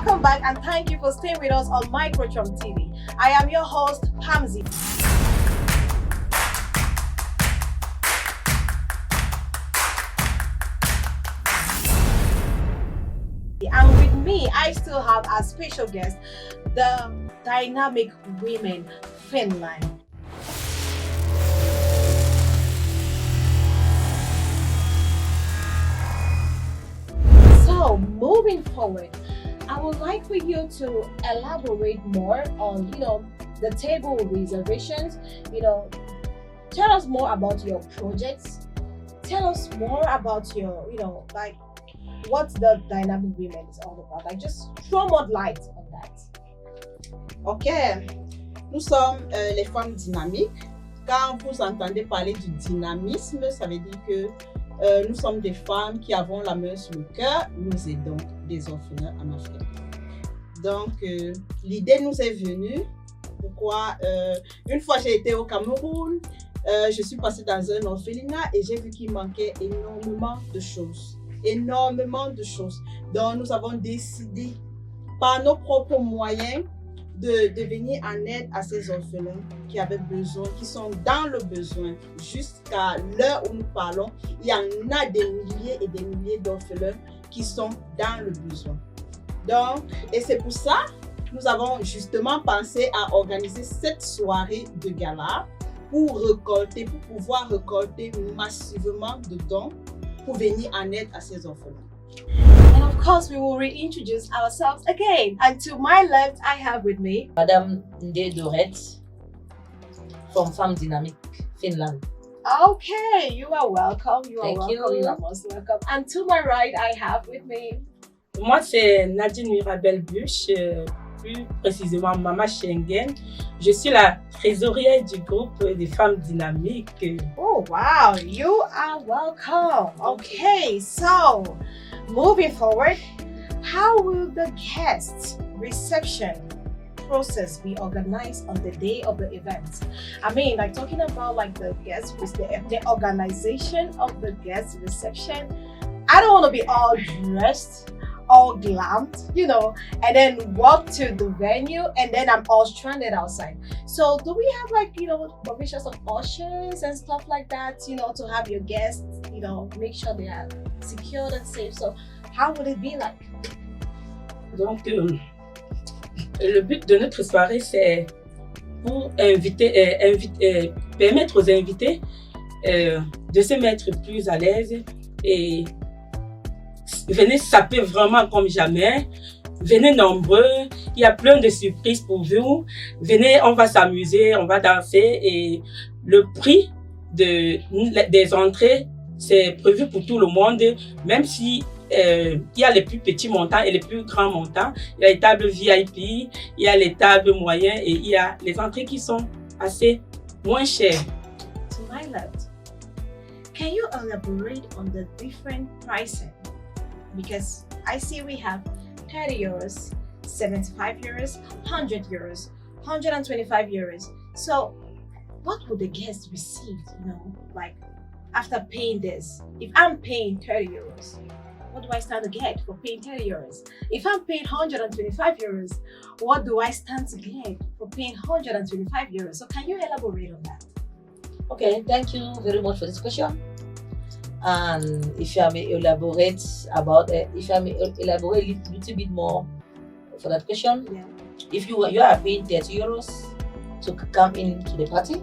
Welcome back and thank you for staying with us on Microtrom TV. I am your host, Pamzi. And with me, I still have a special guest, the Dynamic Women, Finland. So, moving forward, I would like for you to elaborate more on, the table reservations. Tell us more about your projects. Tell us more about your, what the Dynamic Women is all about. Like, just throw more light on that. Ok, nous sommes les femmes dynamiques. Quand vous entendez parler du dynamisme, ça veut dire que nous sommes des femmes qui avons la main sur le cœur. Nous aidons des orphelins en Afrique. Donc, l'idée nous est venue. Pourquoi une fois j'ai été au Cameroun, je suis passée dans un orphelinat et j'ai vu qu'il manquait énormément de choses. Donc, nous avons décidé, par nos propres moyens, de venir en aide à ces orphelins qui avaient besoin, qui sont dans le besoin. Jusqu'à l'heure où nous parlons, il y en a des milliers et des milliers d'orphelins qui sont dans le besoin. Donc, et c'est pour ça que nous avons justement pensé à organiser cette soirée de gala pour pouvoir récolter massivement de dons pour venir en aide à ces orphelins. And of course, we will reintroduce ourselves again. And to my left, I have with me Madame Nde Dorette from Femmes, Dinamiques, Finland. Okay, you are welcome. You are most welcome. And to my right, I have with me. Moi, c'est Nadine Mirabel Bush, plus précisément Mama Schengen. Je suis la trésorière du groupe des Femmes Dynamiques. Oh, wow, you are welcome. Okay, so moving forward, how will the guest reception process be organized on the day of the event? I mean, like talking about like the guest, the organization of the guest reception. I don't want to be all dressed, all glammed, and then walk to the venue and then I'm all stranded outside. So do we have provisions of ushers and stuff like that, to have your guests, make sure they are secured and safe? So how would it be like? Donc, le but de notre soirée, c'est pour permettre aux invités de se mettre plus à l'aise et venez saper vraiment comme jamais. Venez nombreux, il y a plein de surprises pour vous. Venez, on va s'amuser, on va danser et le prix des entrées, c'est prévu pour tout le monde, même si il y a les plus petits montants et les plus grands montants. Il y a les tables VIP, il y a les tables moyennes et il y a les entrées qui sont assez moins chères. To my left, can you elaborate on the different pricing? Because I see we have 30 euros, 75 euros, 100 euros, 125 euros. So what would the guest receive, like after paying this? If I'm paying 30 euros, what do I stand to get for paying 30 euros? If I'm paying 125 euros, what do I stand to get for paying 125 euros? So can you elaborate on that? Okay, thank you very much for this question. And if I may elaborate a little bit more for that question, yeah. If you are paying 30 euros to come into the party,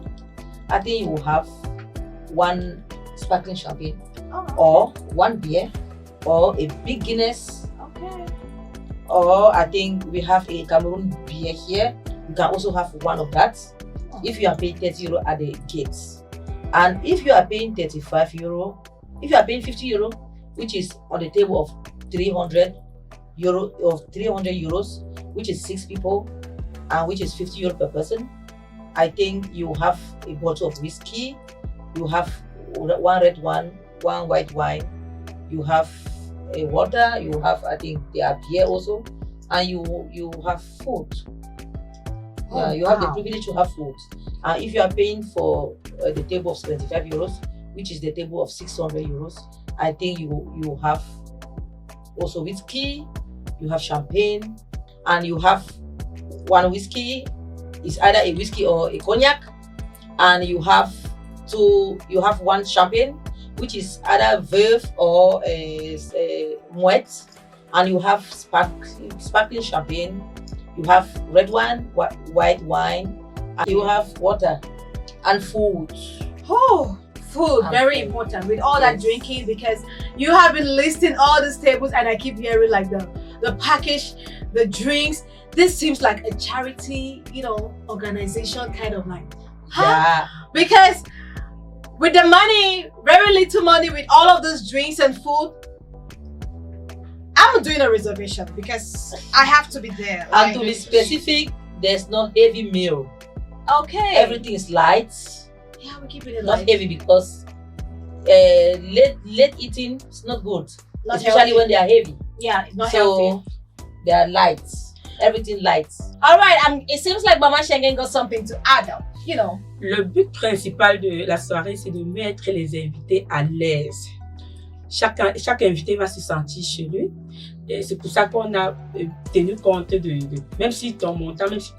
I think you will have one sparkling champagne, or one beer, or a big Guinness. Okay. Or I think we have a Cameroon beer here. You can also have one of that if you are paying 30 euro at the gates. And if you are paying 35 euro, if you are paying 50 euro, which is on the table of 300 euros, which is 6 people, and which is 50 euro per person, I think you have a bottle of whiskey, you have one red wine, one white wine, you have a water, you have, I think there are beer also, and you have food. You have the privilege to have food. If you are paying for the table of 75 euros, which is the table of 600 euros, I think you have also whiskey, you have champagne, and you have one whiskey, it's either a whiskey or a cognac, and you have one champagne, which is either veuve or a moet, and you have sparkling champagne, you have red wine, white wine, and you have water and food. Oh, food, very important with all that drinking, because you have been listing all these tables and I keep hearing like the package, the drinks. This seems like a charity, organization kind of like. Huh? Yeah. Because with the money, very little money, with all of those drinks and food, I'm doing a reservation because I have to be there. And to be specific, there's no heavy meal. Okay. Everything is light. Yeah, we keep it Not light. heavy, because late eating is not good. Not especially healthy. when they are heavy. Yeah, it's not So healthy. they are light. Everything light. All right, it seems like Mama Schengen got something to add up, Le but principal de la soirée, c'est de mettre les invités à l'aise. Chaque invité va se sentir chez lui. Et c'est pour ça qu'on a tenu compte même si ton montant, même si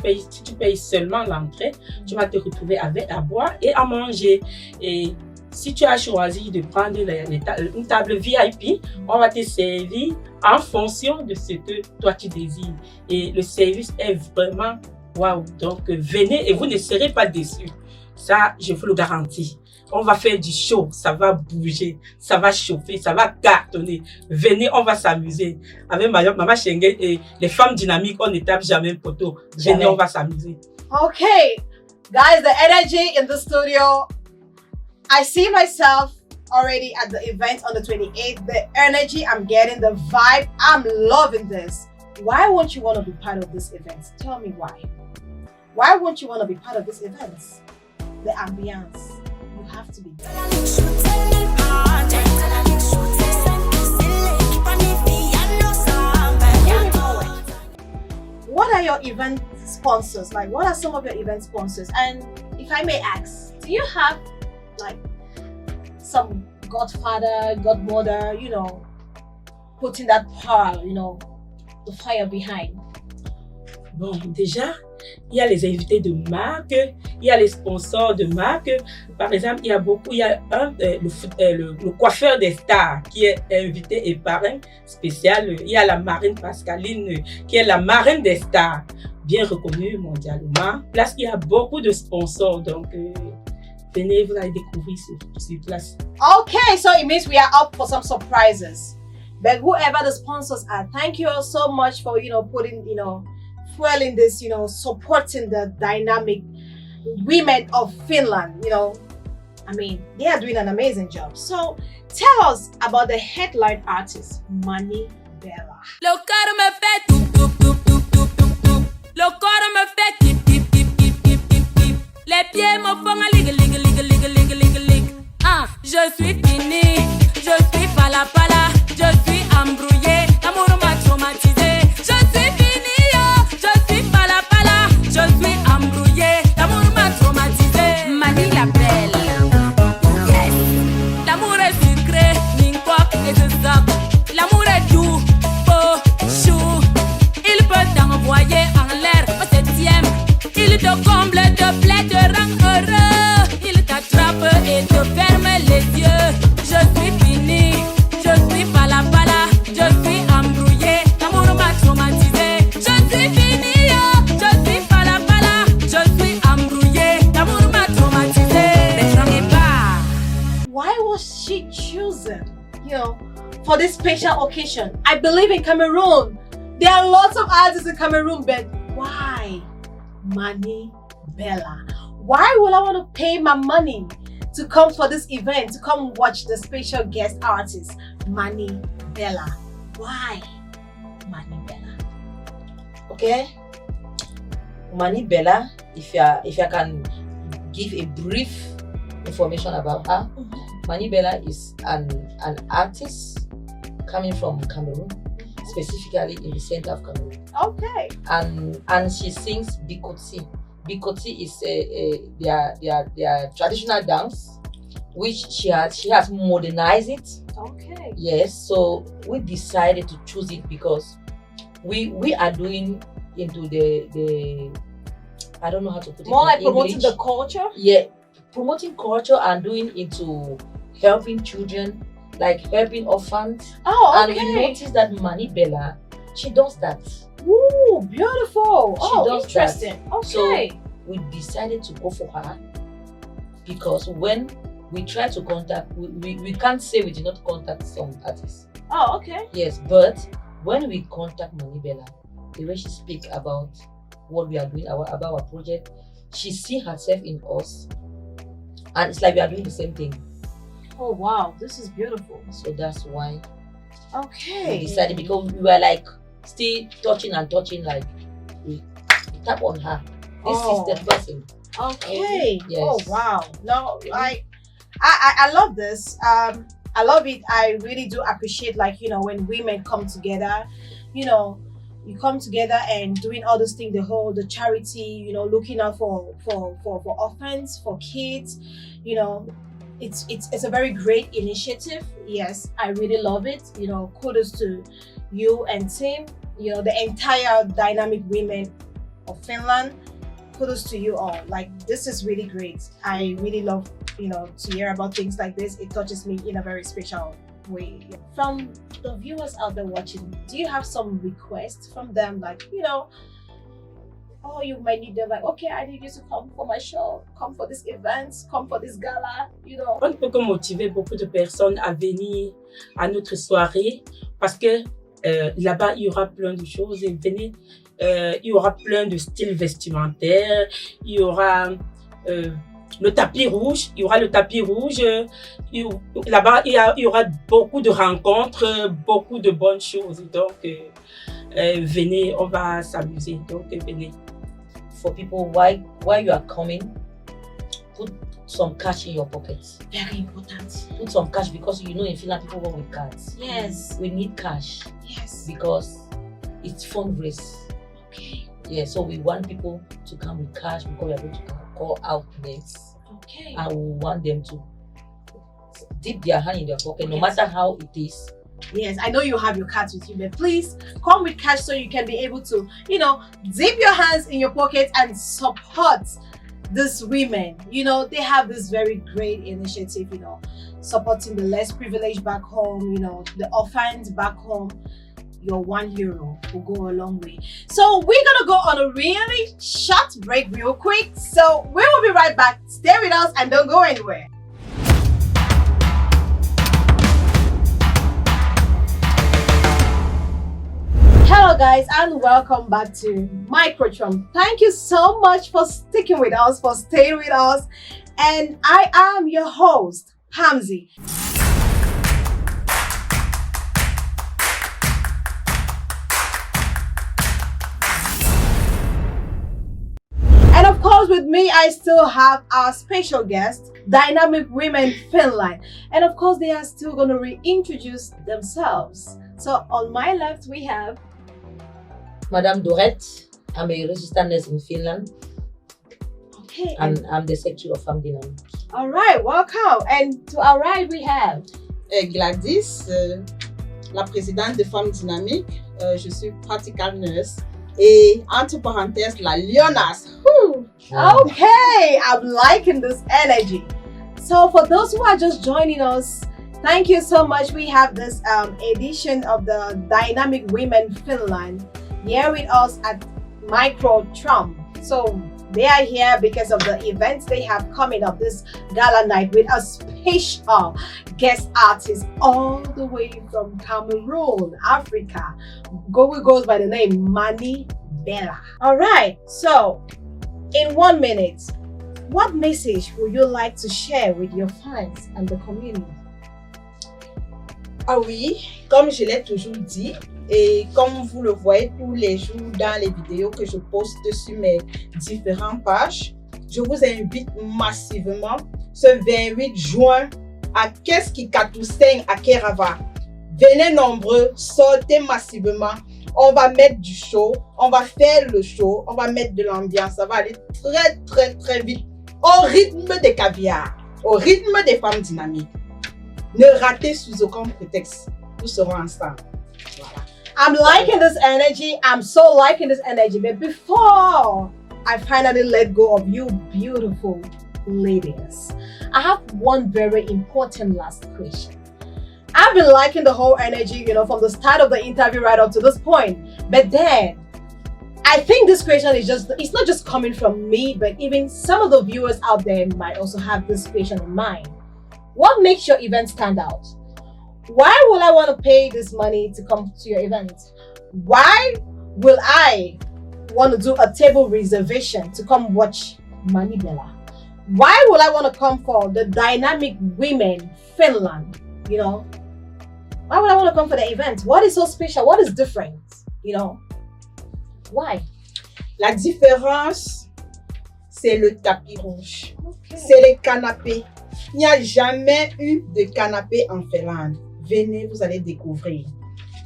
tu payes seulement l'entrée, tu vas te retrouver avec à boire et à manger. Et si tu as choisi de prendre une table VIP, on va te servir en fonction de ce que toi tu désires. Et le service est vraiment waouh. Donc venez et vous ne serez pas déçus. Ça, je vous le garantis. On va faire du show, ça va bouger, ça va chauffer, ça va cartonner. Venez, on va s'amuser. Avec Maman Schengen et les femmes dynamiques, on ne tape jamais le poteau. Venez, on va s'amuser. Okay, guys, the energy in the studio, I see myself already at the event on the 28th. The energy I'm getting, the vibe, I'm loving this. Why won't you want to be part of this event? Tell me why. Why won't you want to be part of this event? The ambience. You have to be there. What are your event sponsors? Like, what are some of your event sponsors? And if I may ask, do you have like some godfather, godmother, putting that power, the fire behind? Bon, déjà, il y a les invités de marque, il y a les sponsors de marque. Par exemple, il y a le coiffeur des stars qui est invité et parrain spécial. Il y a la marraine Pascaline qui est la marraine des stars, bien reconnue mondialement. Place, il y a beaucoup de sponsors, donc venez, vous allez découvrir sur place. Okay, so it means we are up for some surprises. But whoever the sponsors are, thank you all so much for putting fueling this, supporting the dynamic women of Finland. I mean, they are doing an amazing job. So tell us about the headline artist, Mani Bella. Le corps me fait tout, tout, tout, tout, tout, tout, tout. Le corps me fait tip, tip, tip, tip, tip, tip, tip. Les pieds me font un lig, lig, lig, lig, lig, lig, lig. Ah, je suis fini, je suis pala pala, je suis embrouillée, l'amour m'a traumatisé. Je suis fini, je suis pala pala, je suis embrouillée, l'amour m'a traumatisé. Mani la belle, yes. L'amour est sucré, n'importe et je zappe. L'amour est doux, beau, chou. Il peut t'envoyer en l'air au 7e. Il te comble, te plaît, te rend heureux. Il t'attrape et te ferme les yeux. Je suis fini, je suis pala pala, je suis embrouillée, l'amour m'a traumatisé. Je suis fini, je suis pala pala, je suis embrouillée, l'amour m'a traumatisé. Ne changez pas. Why was she chosen, for this special occasion? I believe in Cameroon. There are lots of artists in Cameroon, but why Mani Bella? Why will I want to pay my money to come for this event, to come watch the special guest artist, Mani Bella? Why Mani Bella? Okay. Mani Bella, if I can give a brief information about her. Mani Bella is an artist coming from Cameroon, specifically in the center of Cameroon. Okay. And she sings Bikoti. Bikoti is their traditional dance, which she has modernized it. Okay. Yes, so we decided to choose it because we are doing into the I don't know how to put it More in like promoting English. the culture? Yeah, promoting culture and doing into helping children, like helping orphans. Oh, And we okay. noticed that Manibela, she does that. Ooh, beautiful. Oh, does interesting. Okay. We decided to go for her because when we try to contact, we can't say we did not contact some artists. Oh, okay. Yes, but when we contact Manibela, the way she speaks about what we are doing, about our project, she sees herself in us, and it's like we are doing the same thing. Oh, wow. This is beautiful. So that's why Okay. we decided, because we were like still touching, like we tap on her. This Oh. is the person. Okay. Yes. Oh, wow. No, I love this. I love it. I really do appreciate, like, you know, when women come together, you know, you come together and doing all those things, the charity, you know, looking out for orphans, for kids, you know, it's a very great initiative. Yes, I really love it. You know, kudos to you and team, you know, the entire Dynamic Women of Finland. Kudos to you all. Like, this is really great. I really love, you know, to hear about things like this. It touches me in a very special way. From the viewers out there watching, do you have some requests from them? Like, you know, oh, you might need them, like, okay, I need you to come for my show, come for this event, come for this gala, you know. On ne peut que motiver beaucoup de personnes à venir à notre soirée parce que là-bas, il y aura plein de choses. Et venez, il y aura plein de styles vestimentaires, il y aura le tapis rouge, là-bas, il y aura beaucoup de rencontres, beaucoup de bonnes choses. Donc, venez, on va s'amuser. Donc, venez. For people, while you are coming, put some cash in your pockets. Very important. Put some cash, because you know in Finland people work with cards. Yes. We need cash Yes. because it's fundraise. Okay. Yeah, so we want people to come with cash because we are going to call out names, Okay. and we want them to dip their hand in their pocket, no Yes. matter how it is. Yes, I know you have your cards with you, but please come with cash so you can be able to, you know, dip your hands in your pocket and support these women. You know, they have this very great initiative, you know, supporting the less privileged back home, you know, the orphans back home. Your 1 euro will go a long way. So we're gonna go on a really short break real quick. So we will be right back. Stay with us and don't go anywhere. Hello guys, and welcome back to Microtrom. Thank you so much for sticking with us, for staying with us. And I am your host, Hamzi. And of course, with me, I still have our special guest, Dynamic Women Finland. And of course, they are still going to reintroduce themselves. So on my left, we have Madame Dorette, I'm a registered nurse in Finland, okay, and I'm the secretary of Femmes Dinamiques. all right, welcome. And to our right, we have Gladys, la présidente de Femmes Dynamiques. Je suis practical nurse. Et entre parenthèses, la Lionas. Whew. okay. I'm liking this energy. So for those who are just joining us, thank you so much. We have this edition of the Dynamic Women Finland here with us at Microtrom. So they are here because of the events they have coming up this gala night with a special guest artist all the way from Cameroon, Africa. Who goes by the name Mani Bella. All right, so in 1 minute, what message would you like to share with your fans and the community? Ah oui, comme je l'ai toujours dit, et comme vous le voyez tous les jours dans les vidéos que je poste sur mes différentes pages, je vous invite massivement ce 28 juin à Keski Katouseng à Kerava. Venez nombreux, sortez massivement. On va mettre du show, on va faire le show, on va mettre de l'ambiance. Ça va aller très très très vite au rythme des caviar, au rythme des femmes dynamiques. Ne ratez sous aucun prétexte. Nous serons ensemble. Voilà. I'm liking this energy. I'm so liking this energy. But before I finally let go of you beautiful ladies, I have one very important last question. I've been liking the whole energy, from the start of the interview right up to this point. But then, I think this question it's not just coming from me, but even some of the viewers out there might also have this question in mind. What makes your event stand out? Why will I want to pay this money to come to your event? Why will I want to do a table reservation to come watch Manibela? Why will I want to come for the Dynamic Women Finland? Why would I want to come for the event? What is so special? What is different? Why? La différence, c'est le tapis rouge. Okay. C'est les canapés. Il n'y a jamais eu de canapé en Finlande. Venez, vous allez découvrir.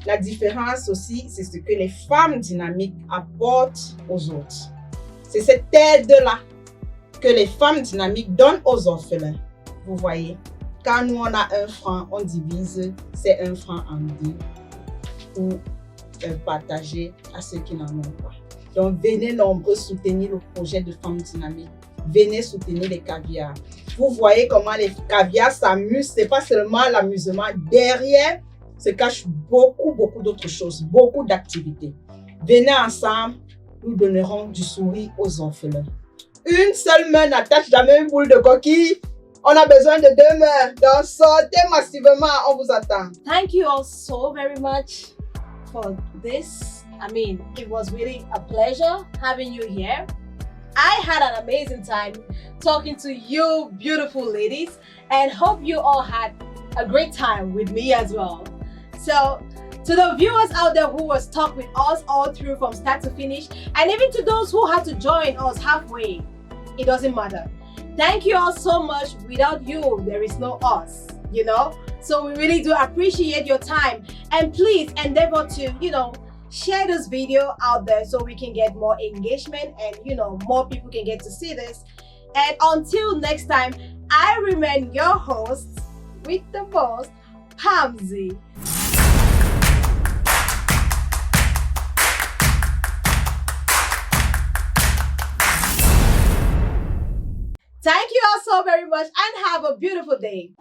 La différence aussi, c'est ce que les femmes dynamiques apportent aux autres. C'est cette aide-là que les femmes dynamiques donnent aux orphelins. Vous voyez, quand nous on a 1 franc, on divise ces 1 franc en 2 pour partager à ceux qui n'en ont pas. Donc, venez nombreux soutenir le projet de Femmes Dynamiques. Venez soutenir les caviars. Vous voyez comment les caviars s'amusent. Ce n'est pas seulement l'amusement. Derrière se cachent beaucoup d'autres choses, beaucoup d'activités. Venez ensemble, nous donnerons du sourire aux orphelins. Une seule main n'attache jamais une boule de coquille. On a besoin de 2 mains. Donc, sortez massivement. On vous attend. Thank you all so very much for this. It was really a pleasure having you here. I had an amazing time talking to you beautiful ladies and hope you all had a great time with me as well. So to the viewers out there who were stuck with us all through from start to finish, and even to those who had to join us halfway, it doesn't matter. Thank you all so much. Without you, there is no us, So we really do appreciate your time. And please endeavor to, share this video out there so we can get more engagement and, more people can get to see this. And until next time, I remain your host with the most, Pamzi. Thank you all so very much and have a beautiful day.